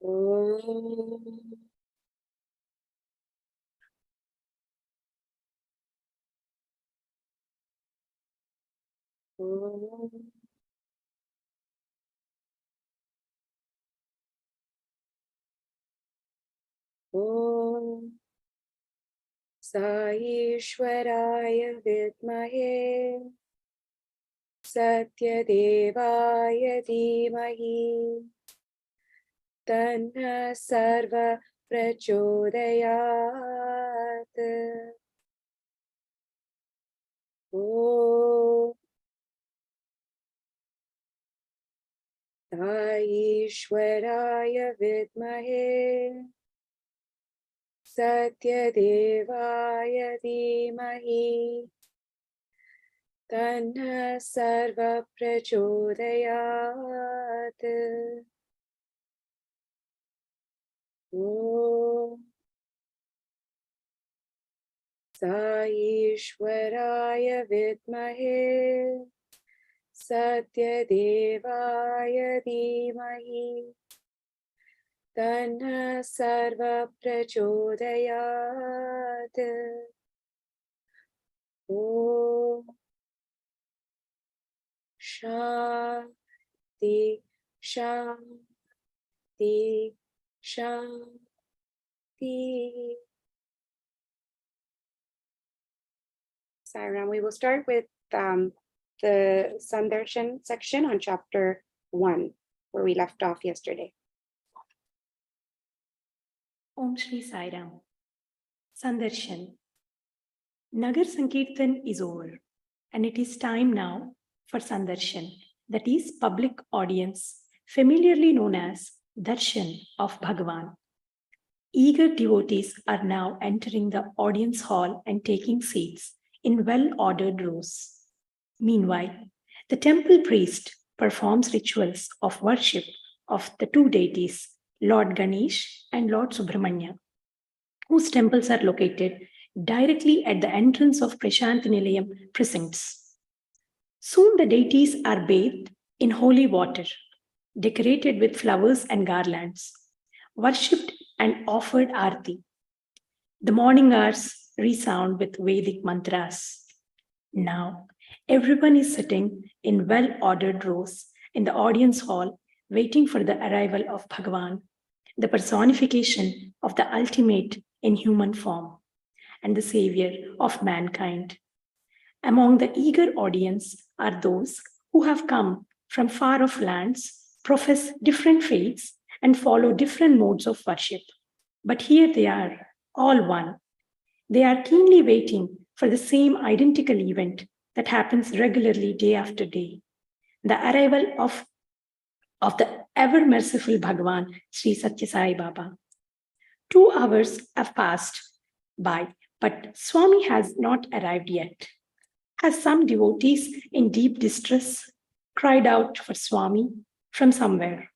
Om. Om. Om. Saishwaraya Vidmahe Satyadevaya Dhimahi Tanna Sarva Prachodayat. Om Saishwaraya Vidmahe Satyadevaya Dhimahi Tanna Sarva Prachodayat. Om Saishwaraya Vidmahe Satyadevaya Dhimahi Tanna Sarva Prachodayat. Om Shanti Shanti Shanti. Sairam, we will start with the Sandarshan section on chapter 1, where we left off yesterday. Om Shri Sairam. Sandarshan. Nagar Sankirtan is over, and it is time now for Sandarshan, that is public audience, familiarly known as Darshan of Bhagavan. Eager devotees are now entering the audience hall and taking seats in well-ordered rows. Meanwhile, the temple priest performs rituals of worship of the two deities, Lord Ganesh and Lord Subramanya, whose temples are located directly at the entrance of Prashant Nilayam precincts. Soon the deities are bathed in holy water, decorated with flowers and garlands, worshipped and offered arti. The morning hours resound with Vedic mantras. Now, everyone is sitting in well-ordered rows in the audience hall, waiting for the arrival of Bhagavan, the personification of the ultimate in human form and the savior of mankind. Among the eager audience are those who have come from far-off lands, profess different faiths, and follow different modes of worship. But here they are, all one. They are keenly waiting for the same identical event that happens regularly day after day, the arrival of the ever-merciful Bhagavan, Sri Satya Sai Baba. 2 hours have passed by, but Swami has not arrived yet. As some devotees in deep distress cried out for Swami from somewhere,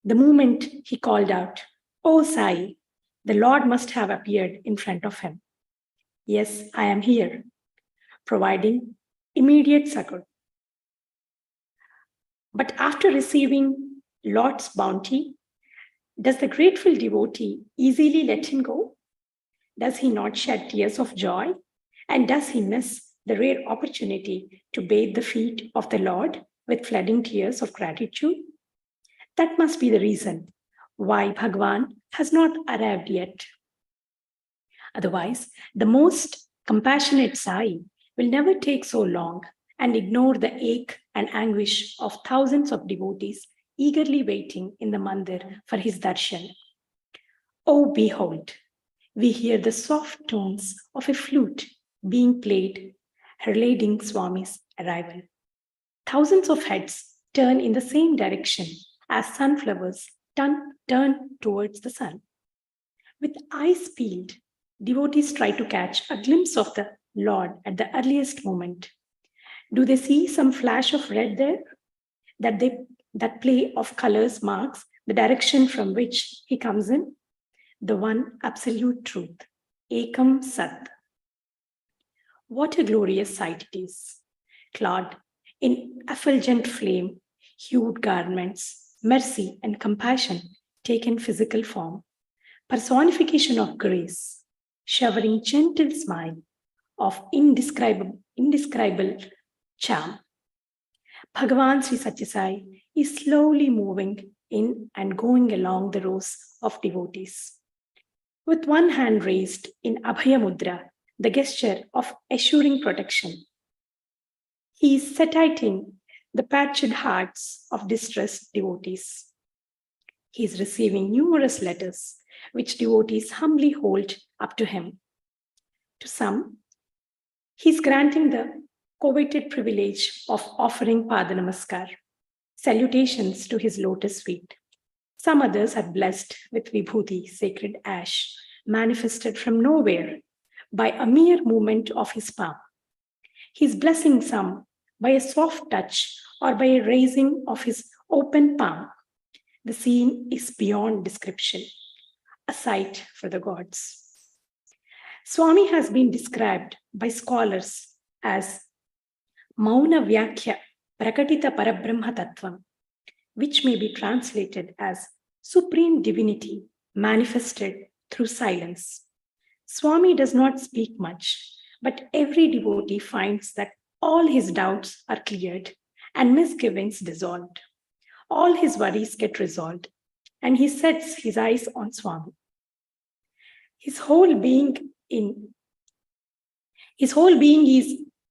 the moment he called out, "Oh Sai," the Lord must have appeared in front of him. "Yes, I am here," providing immediate succor. But after receiving Lord's bounty, does the grateful devotee easily let him go? Does he not shed tears of joy? And does he miss the rare opportunity to bathe the feet of the Lord with flooding tears of gratitude? That must be the reason why Bhagavan has not arrived yet. Otherwise, the most compassionate Sai will never take so long and ignore the ache and anguish of thousands of devotees eagerly waiting in the mandir for his darshan. Oh, behold, we hear the soft tones of a flute being played, heralding Swami's arrival. Thousands of heads turn in the same direction as sunflowers turn towards the sun. With eyes peeled, devotees try to catch a glimpse of the Lord at the earliest moment. Do they see some flash of red there? That play of colors marks the direction from which he comes in? The one absolute truth, Ekam Sat. What a glorious sight it is, clad in effulgent flame, hued garments, mercy and compassion taken physical form, personification of grace, showering gentle smile of indescribable charm. Bhagavan Sri Satyasai is slowly moving in and going along the rows of devotees. With one hand raised in Abhaya Mudra, the gesture of assuring protection, he is sedating the patched hearts of distressed devotees. He is receiving numerous letters which devotees humbly hold up to him. To some, he is granting the coveted privilege of offering Pada Namaskar, salutations to his lotus feet. Some others are blessed with Vibhuti, sacred ash, manifested from nowhere by a mere movement of his palm. He is blessing some by a soft touch or by a raising of his open palm. The scene is beyond description, a sight for the gods. Swami has been described by scholars as Mauna Vyakhya Prakatita Parabrahma Tattvam, which may be translated as supreme divinity manifested through silence. Swami does not speak much, but every devotee finds that all his doubts are cleared and misgivings dissolved. All his worries get resolved, and he sets his eyes on Swami. His whole being is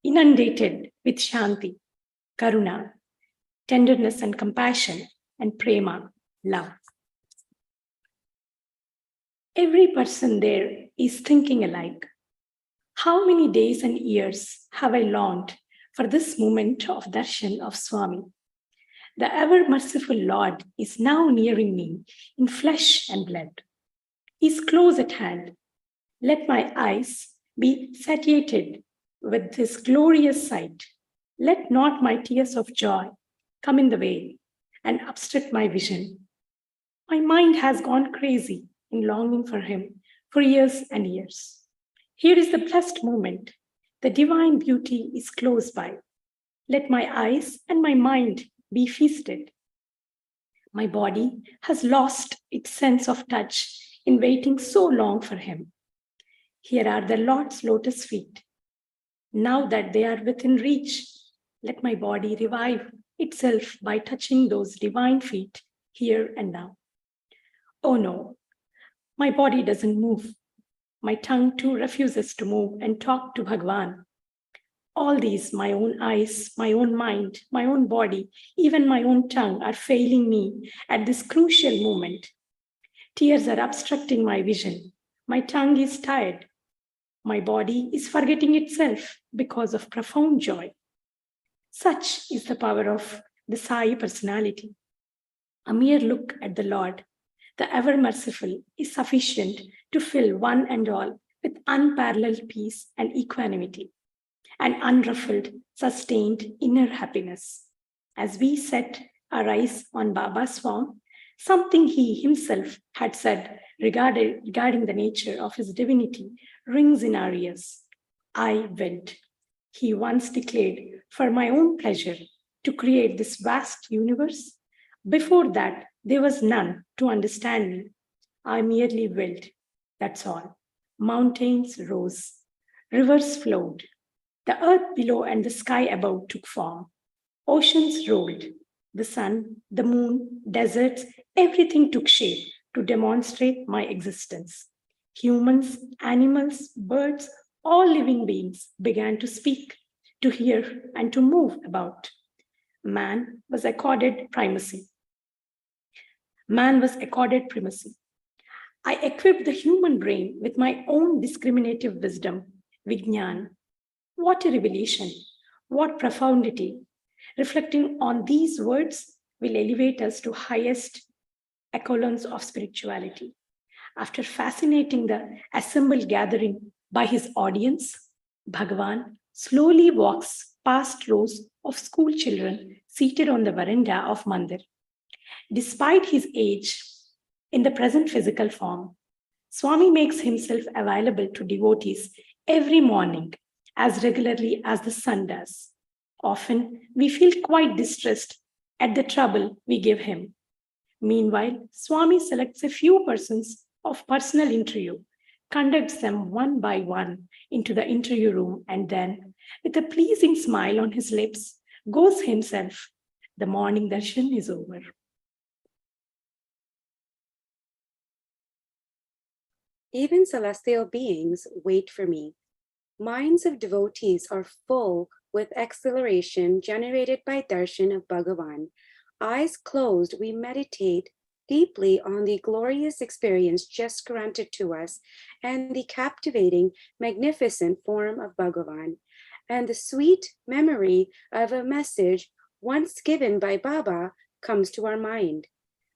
inundated with Shanti, Karuna, tenderness and compassion, and Prema, love. Every person there is thinking alike. How many days and years have I longed for this moment of darshan of Swami? The ever-merciful Lord is now nearing me in flesh and blood. He is close at hand. Let my eyes be satiated with this glorious sight. Let not my tears of joy come in the way and obstruct my vision. My mind has gone crazy in longing for him for years and years. Here is the blessed moment. The divine beauty is close by. Let my eyes and my mind be feasted. My body has lost its sense of touch in waiting so long for him. Here are the Lord's lotus feet. Now that they are within reach, let my body revive itself by touching those divine feet here and now. Oh no, my body doesn't move. My tongue too refuses to move and talk to Bhagavan. All these, my own eyes, my own mind, my own body, even my own tongue are failing me at this crucial moment. Tears are obstructing my vision. My tongue is tired. My body is forgetting itself because of profound joy. Such is the power of the Sai personality. A mere look at the Lord, the ever-merciful, is sufficient to fill one and all with unparalleled peace and equanimity, and unruffled, sustained inner happiness. As we set our eyes on Baba's form, something he himself had said regarding the nature of his divinity rings in our ears. I willed, he once declared, for my own pleasure to create this vast universe. Before that, there was none to understand me. I merely willed, that's all. Mountains rose, rivers flowed, the earth below and the sky above took form. Oceans rolled, the sun, the moon, deserts, everything took shape to demonstrate my existence. Humans, animals, birds, all living beings began to speak, to hear, and to move about. Man was accorded primacy. I equipped the human brain with my own discriminative wisdom, Vijnan. What a revelation, what profundity. Reflecting on these words will elevate us to highest echelons of spirituality. After fascinating the assembled gathering by his audience, Bhagavan slowly walks past rows of school children seated on the veranda of Mandir. Despite his age, in the present physical form, Swami makes himself available to devotees every morning as regularly as the sun does. Often, we feel quite distressed at the trouble we give him. Meanwhile, Swami selects a few persons of personal interview, conducts them one by one into the interview room, and then, with a pleasing smile on his lips, goes himself. The morning darshan is over. Even celestial beings wait for me. Minds of devotees are full with exhilaration generated by darshan of Bhagavan. Eyes closed, we meditate deeply on the glorious experience just granted to us and the captivating, magnificent form of Bhagavan, and the sweet memory of a message once given by Baba comes to our mind.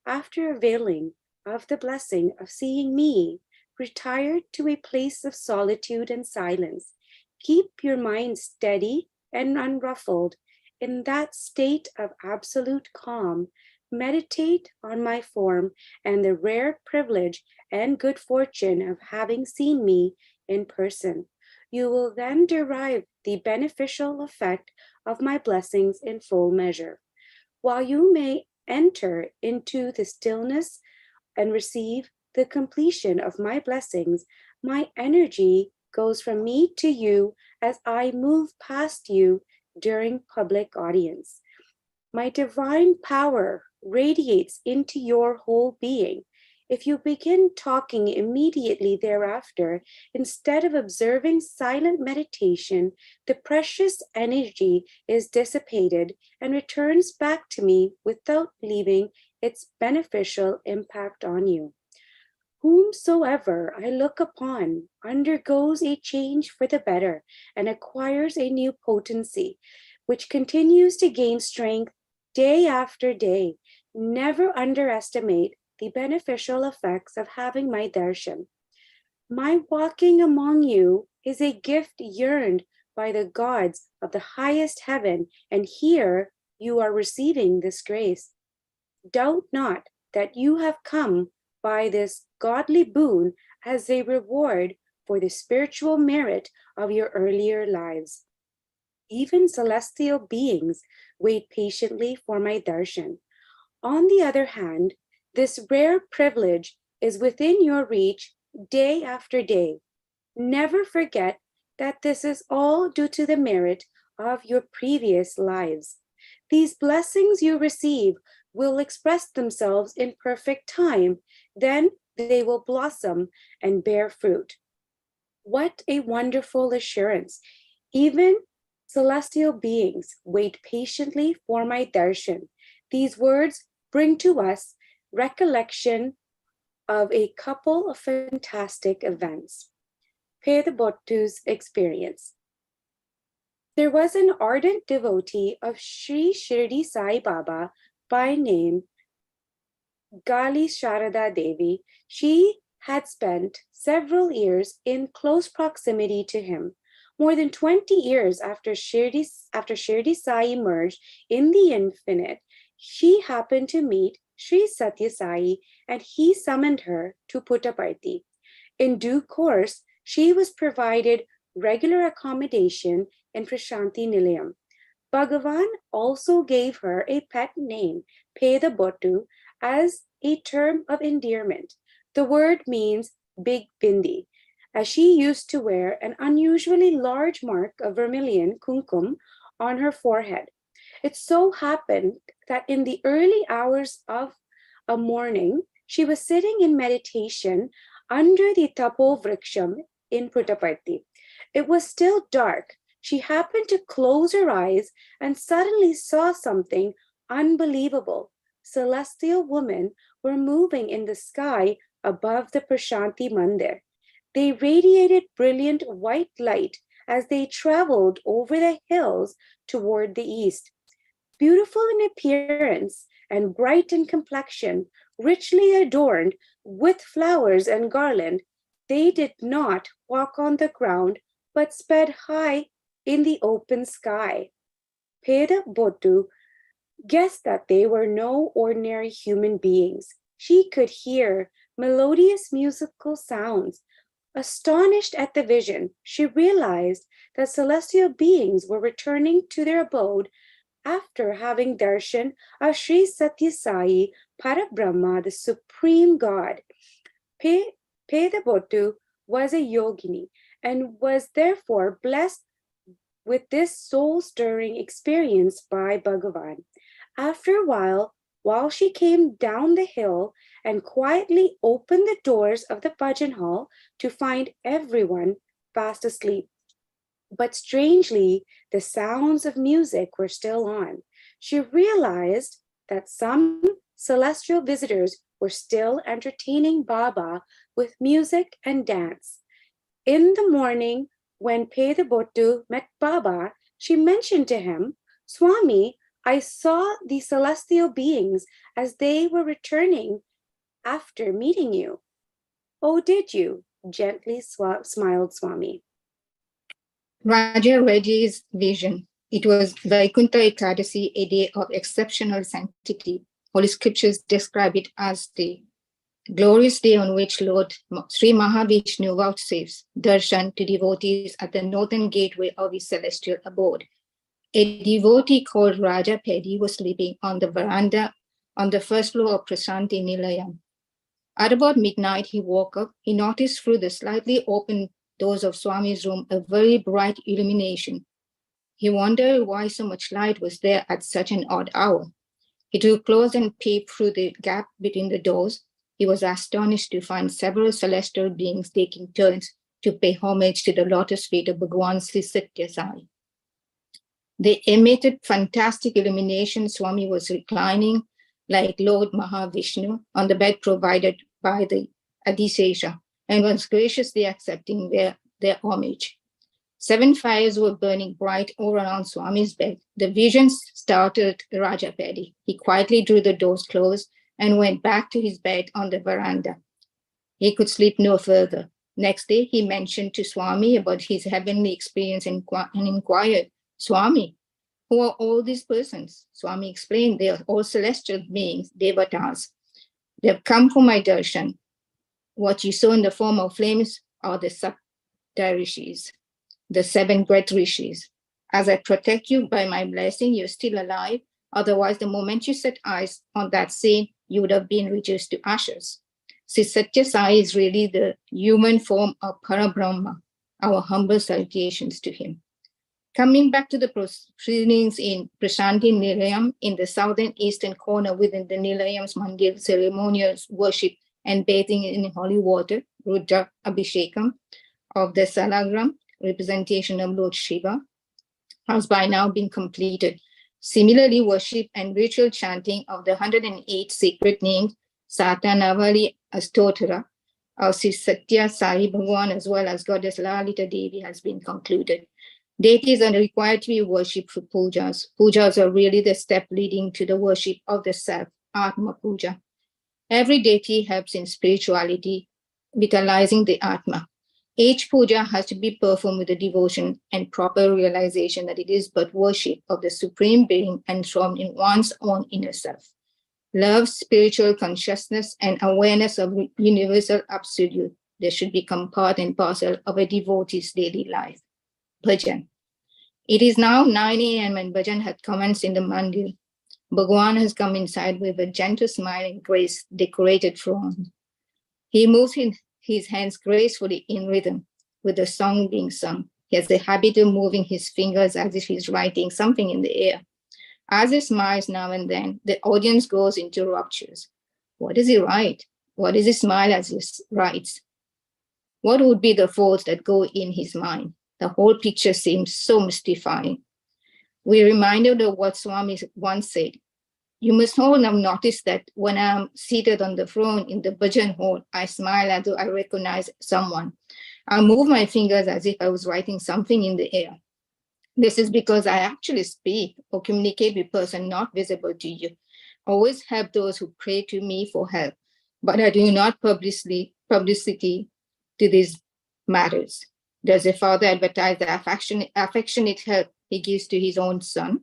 After availing of the blessing of seeing me, retire to a place of solitude and silence. Keep your mind steady and unruffled. In that state of absolute calm, meditate on my form and the rare privilege and good fortune of having seen me in person. You will then derive the beneficial effect of my blessings in full measure. While you may enter into the stillness and receive the completion of my blessings, my energy goes from me to you as I move past you during public audience. My divine power radiates into your whole being. If you begin talking immediately thereafter, instead of observing silent meditation, the precious energy is dissipated and returns back to me without leaving its beneficial impact on you. Whomsoever I look upon undergoes a change for the better and acquires a new potency, which continues to gain strength day after day. Never underestimate the beneficial effects of having my darshan. My walking among you is a gift yearned by the gods of the highest heaven, and here you are receiving this grace. Doubt not that you have come by this godly boon as a reward for the spiritual merit of your earlier lives. Even celestial beings wait patiently for my darshan. On the other hand, this rare privilege is within your reach day after day. Never forget that this is all due to the merit of your previous lives. These blessings you receive will express themselves in perfect time. Then they will blossom and bear fruit. What a wonderful assurance! Even celestial beings wait patiently for my darshan. These words bring to us recollection of a couple of fantastic events. Pedda Bottu's experience. There was an ardent devotee of Sri Shirdi Sai Baba by name Gali Sharada Devi. She had spent several years in close proximity to him. More than 20 years after Shirdi Sai emerged in the infinite, she happened to meet Sri Satya Sai and he summoned her to Puttaparthi. In due course, she was provided regular accommodation in Prashanti Nilayam. Bhagavan also gave her a pet name, Pedda Bottu, as a term of endearment. The word means big bindi, as she used to wear an unusually large mark of vermilion kumkum on her forehead. It so happened that in the early hours of a morning, she was sitting in meditation under the Tapovriksham in Puttaparthi. It was still dark. She happened to close her eyes and suddenly saw something unbelievable. Celestial women were moving in the sky above the Prashanti Mandir. They radiated brilliant white light as they traveled over the hills toward the east. Beautiful in appearance and bright in complexion, richly adorned with flowers and garland, they did not walk on the ground but sped high in the open sky. Pedda Bottu guessed that they were no ordinary human beings. She could hear melodious musical sounds. Astonished at the vision, she realized that celestial beings were returning to their abode after having darshan of Sri Satya Sai Parabrahma, the supreme God. Pedda Bottu was a yogini and was therefore blessed with this soul-stirring experience by Bhagavan. After a while she came down the hill and quietly opened the doors of the bhajan hall to find everyone fast asleep. But strangely, the sounds of music were still on. She realized that some celestial visitors were still entertaining Baba with music and dance. In the morning, when Pedda Bottu met Baba, she mentioned to him, Swami, I saw the celestial beings as they were returning after meeting you. Oh, did you? Gently smiled Swami. Raja Reddy's vision. It was Vaikuntha Ekadasi, a day of exceptional sanctity. Holy scriptures describe it as the glorious day on which Lord Sri Mahavishnu vouchsafes darshan to devotees at the northern gateway of his celestial abode. A devotee called Raja Peddi was sleeping on the veranda on the first floor of Prasanthi Nilayam. At about midnight, he woke up. He noticed through the slightly open doors of Swami's room a very bright illumination. He wondered why so much light was there at such an odd hour. He drew close and peeped through the gap between the doors. He was astonished to find several celestial beings taking turns to pay homage to the lotus feet of Bhagwan Sri Satya Sai. They emitted fantastic illumination. Swami was reclining like Lord Mahavishnu on the bed provided by the Adisesha and was graciously accepting their homage. 7 fires were burning bright all around Swami's bed. The vision startled Raja Peddi. He quietly drew the doors closed and went back to his bed on the veranda. He could sleep no further. Next day, he mentioned to Swami about his heavenly experience and inquired, Swami, who are all these persons? Swami explained they are all celestial beings, devatas. They have come for my darshan. What you saw in the form of flames are the Saptarishis, the 7 great rishis. As I protect you by my blessing, you're still alive. Otherwise, the moment you set eyes on that scene, you would have been reduced to ashes. Sri Satya Sai is really the human form of Parabrahma. Our humble salutations to him. Coming back to the proceedings in Prasanthi Nilayam, in the southern eastern corner within the Nilayam's Mandir, ceremonial worship and bathing in holy water, Rudra Abhishekam of the Salagram, representation of Lord Shiva, has by now been completed. Similarly, worship and ritual chanting of the 108 sacred names, Satanavali Astotra, of Sri Satya Sai Bhagwan, as well as Goddess Lalita Devi, has been concluded. Deities are required to be worshipped for pujas. Pujas are really the step leading to the worship of the self, Atma Puja. Every deity helps in spirituality, vitalizing the Atma. Each puja has to be performed with a devotion and proper realization that it is but worship of the Supreme Being enthroned in one's own inner self. Love, spiritual consciousness, and awareness of universal absolute, they should become part and parcel of a devotee's daily life. Bhajan. It is now 9 a.m. and Bhajan had commenced in the mandir. Bhagwan has come inside with a gentle smile and grace decorated throne. He moves his hands gracefully in rhythm with the song being sung. He has the habit of moving his fingers as if he's writing something in the air. As he smiles now and then, the audience goes into raptures. What does he write? What does he smile as he writes? What would be the thoughts that go in his mind? The whole picture seems so mystifying. We're reminded of what Swami once said. You must all have noticed that when I'm seated on the throne in the bhajan hall, I smile as though I recognize someone. I move my fingers as if I was writing something in the air. This is because I actually speak or communicate with a person not visible to you. I always help those who pray to me for help, but I do not publicity to these matters. Does a father advertise the affectionate help he gives to his own son?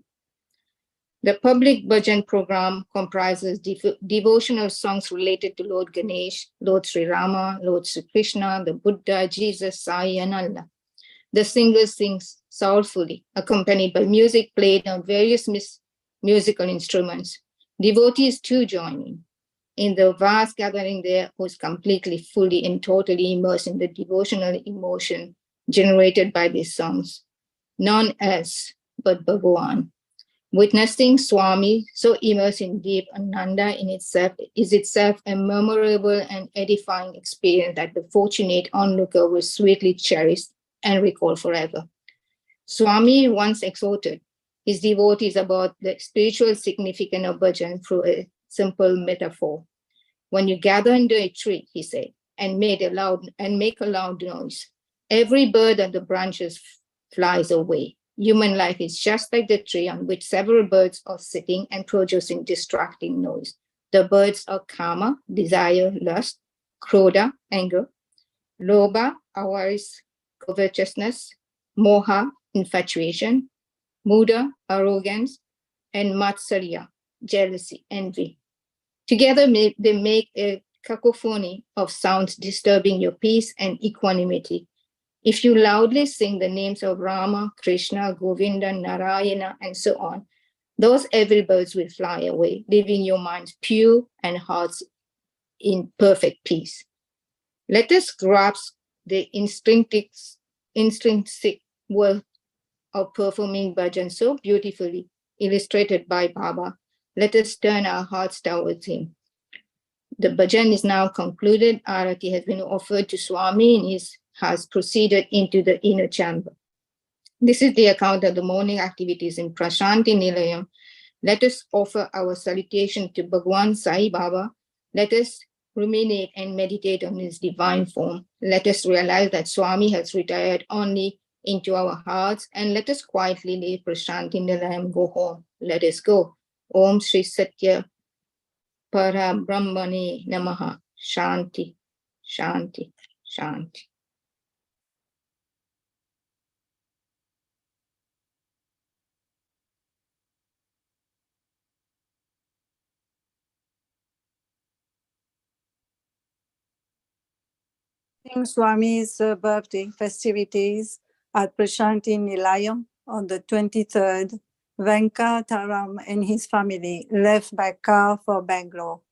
The public bhajan program comprises devotional songs related to Lord Ganesh, Lord Sri Rama, Lord Sri Krishna, the Buddha, Jesus, Sai, and Allah. The singer sings soulfully, accompanied by music played on various musical instruments. Devotees too join in. In the vast gathering there was completely, fully, and totally immersed in the devotional emotion generated by these songs. None else but Bhagavan. Witnessing Swami so immersed in deep Ananda in itself is itself a memorable and edifying experience that the fortunate onlooker will sweetly cherish and recall forever. Swami once exhorted his devotees about the spiritual significance of bhajan through a simple metaphor. When you gather under a tree, he said, and make a loud noise, every bird on the branches flies away. Human life is just like the tree on which several birds are sitting and producing distracting noise. The birds are kama, desire, lust; krodha, anger; lobha, avarice, covetousness; moha, infatuation; mudha, arrogance; and matsarya, jealousy, envy. Together, they make a cacophony of sounds disturbing your peace and equanimity. If you loudly sing the names of Rama, Krishna, Govinda, Narayana, and so on, those evil birds will fly away, leaving your minds pure and hearts in perfect peace. Let us grasp the intrinsic worth of performing bhajan so beautifully illustrated by Baba. Let us turn our hearts towards him. The bhajan is now concluded. Arati has been offered to Swami and has proceeded into the inner chamber. This is the account of the morning activities in Prashanti Nilayam. Let us offer our salutation to Bhagwan Sai Baba. Let us ruminate and meditate on his divine form. Let us realize that Swami has retired only into our hearts, and let us quietly leave Prashanti Nilayam, go home. Let us go. Om Shri Satya Para Brahmane Namaha. Shanti, Shanti, Shanti. Swami's birthday festivities at Prashanti Nilayam on the 23rd, Venkataram and his family left by car for Bangalore.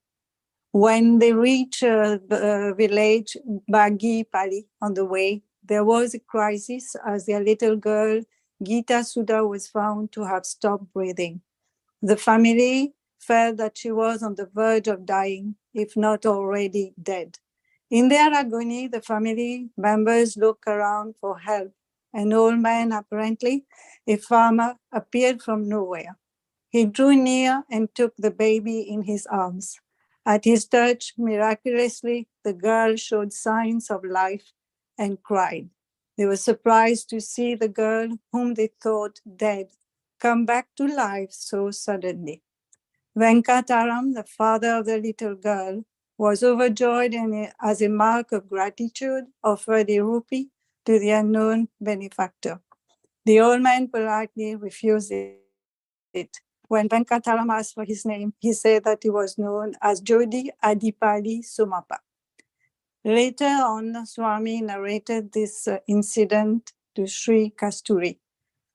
When they reached the village Adipalli on the way, there was a crisis as their little girl, Geeta Sudha, was found to have stopped breathing. The family felt that she was on the verge of dying, if not already dead. In their agony, the family members looked around for help. An old man, apparently a farmer, appeared from nowhere. He drew near and took the baby in his arms. At his touch, miraculously, the girl showed signs of life and cried. They were surprised to see the girl, whom they thought dead, come back to life so suddenly. Venkataram, the father of the little girl, was overjoyed and, as a mark of gratitude, offered a rupee to the unknown benefactor. The old man politely refused it. When Venkataram asked for his name, he said that he was known as Jodi, Adipalli, Somappa. Later on, Swami narrated this incident to Sri Kasturi.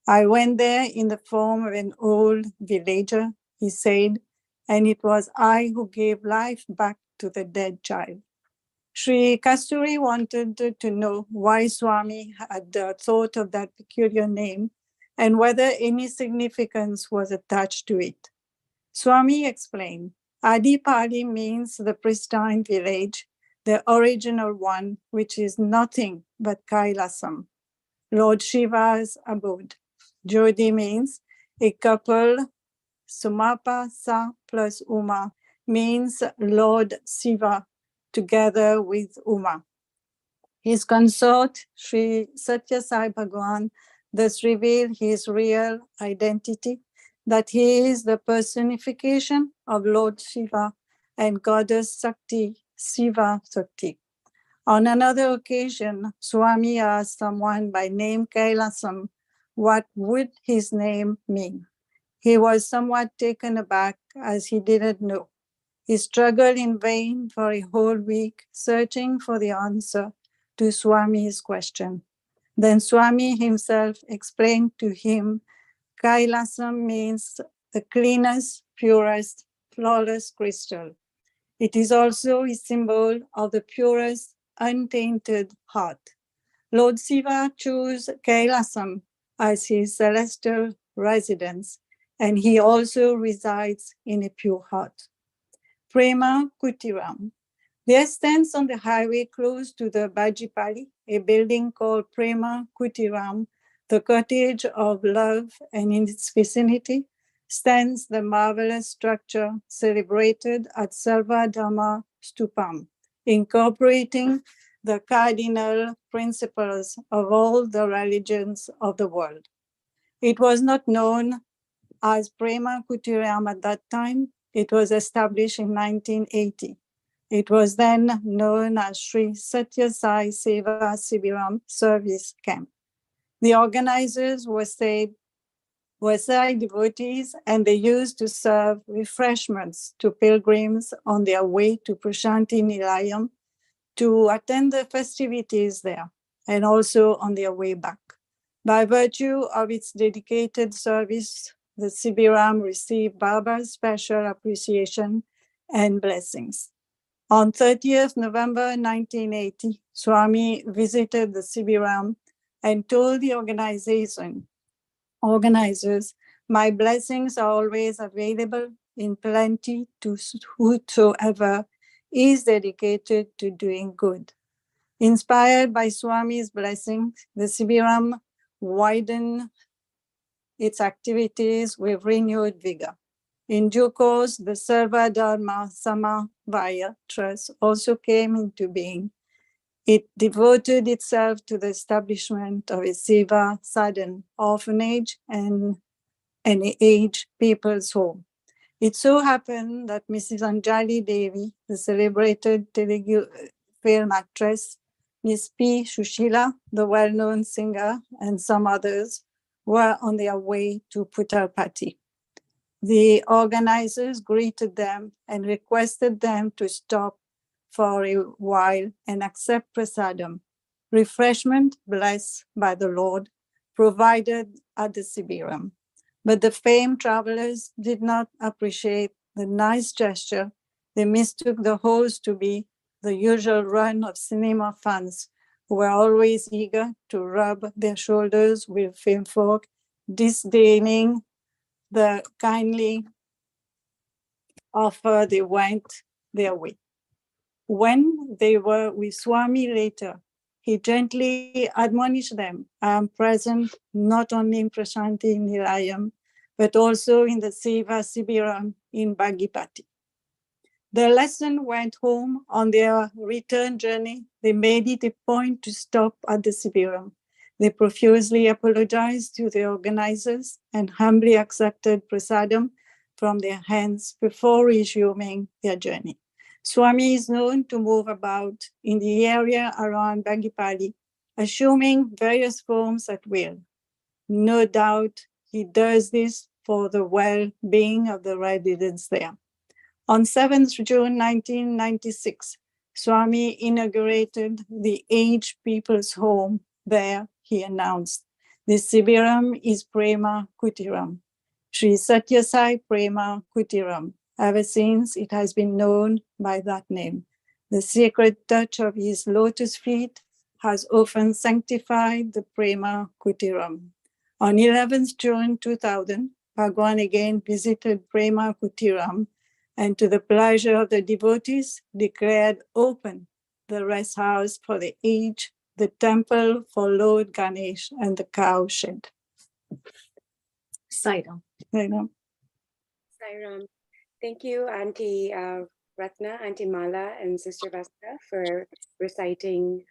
I went there in the form of an old villager, he said, and it was I who gave life back to the dead child. Sri Kasturi wanted to know why Swami had thought of that peculiar name and whether any significance was attached to it. Swami explained, Adipalli means the pristine village, the original one, which is nothing but Kailasam, Lord Shiva's abode. Jodi means a couple. Somappa Sa plus Uma means Lord Shiva together with Uma. His consort, Sri Satya Sai Bhagwan, thus revealed his real identity, that he is the personification of Lord Shiva and Goddess Sakti, Shiva Sakti. On another occasion, Swami asked someone by name Kailasam what would his name mean. He was somewhat taken aback as he didn't know. He struggled in vain for a whole week, searching for the answer to Swami's question. Then Swami himself explained to him, Kailasam means the cleanest, purest, flawless crystal. It is also a symbol of the purest, untainted heart. Lord Shiva chose Kailasam as his celestial residence, and he also resides in a pure heart. Prema Kuteeram. There stands on the highway close to the Adipalli a building called Prema Kuteeram, the cottage of love, and in its vicinity stands the marvelous structure celebrated at Sarvadharma Stupam, incorporating the cardinal principles of all the religions of the world. It was not known as Prema Kuteeram at that time. It was established in 1980. It was then known as Sri Satya Sai Seva Sibiram Service Camp. The organizers were Sai devotees, and they used to serve refreshments to pilgrims on their way to Prashanti Nilayam to attend the festivities there, and also on their way back. By virtue of its dedicated service, the Sibiram received Baba's special appreciation and blessings. On 30th November 1980, Swami visited the Sibiram and told the organizers, "My blessings are always available in plenty to whosoever is dedicated to doing good." Inspired by Swami's blessings, the Sibiram widened its activities with renewed vigor. In due course, the Sarva Dharma Samavaya Trust also came into being. It devoted itself to the establishment of a Seva Sadhan orphanage and an aged people's home. It so happened that Mrs. Anjali Devi, the celebrated Telugu film actress, Miss P. Shushila, the well-known singer, and some others were on their way to Puttarpatti. The organizers greeted them and requested them to stop for a while and accept prasadam, refreshment blessed by the Lord, provided at the Sibiram. But the famed travelers did not appreciate the nice gesture. They mistook the host to be the usual run of cinema fans who were always eager to rub their shoulders with film folk, disdaining the kindly offer. They went their way. When they were with Swami later, he gently admonished them, "I am present not only in Prashanti Nilayam, but also in the Seva Sibiram in Bagipati." The lesson went home. On their return journey, they made it a point to stop at the Sibiram. They profusely apologized to the organizers and humbly accepted prasadam from their hands before resuming their journey. Swami is known to move about in the area around Bagipati, assuming various forms at will. No doubt he does this for the well-being of the residents there. On 7th June 1996, Swami inaugurated the aged people's home there. He announced, "The Sibiram is Prema Kuteeram, Sri Satya Sai Prema Kuteeram." Ever since, it has been known by that name. The sacred touch of his lotus feet has often sanctified the Prema Kuteeram. On 11th June 2000, Bhagwan again visited Prema Kuteeram and, to the pleasure of the devotees, declared open the rest house for the aged, the temple for Lord Ganesh, and the cow shed. Sairam. Sairam. Sairam. Thank you, Auntie Ratna, Auntie Mala, and Sister Vasta for reciting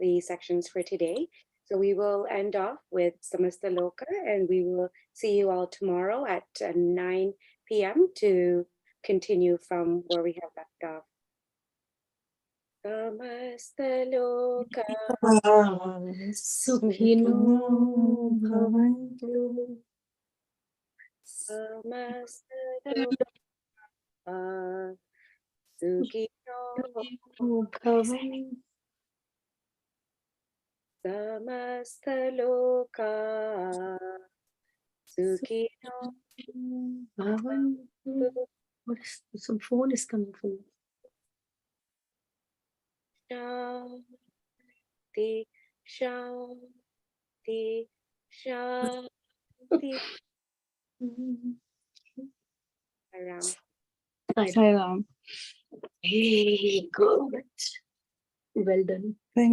the sections for today. So we will end off with Samasta Loka, and we will see you all tomorrow at 9 p.m. to continue from where we have left off. Samasta Loka Sukhino bhavantu. Samasta Loka Sukhino Bhavantu. Samasta Loka Sukhino Bhavantu. Some phone is coming from Shanti, Shanti, Shanti. Aram. Sai Ram. Very good. Well done. Thank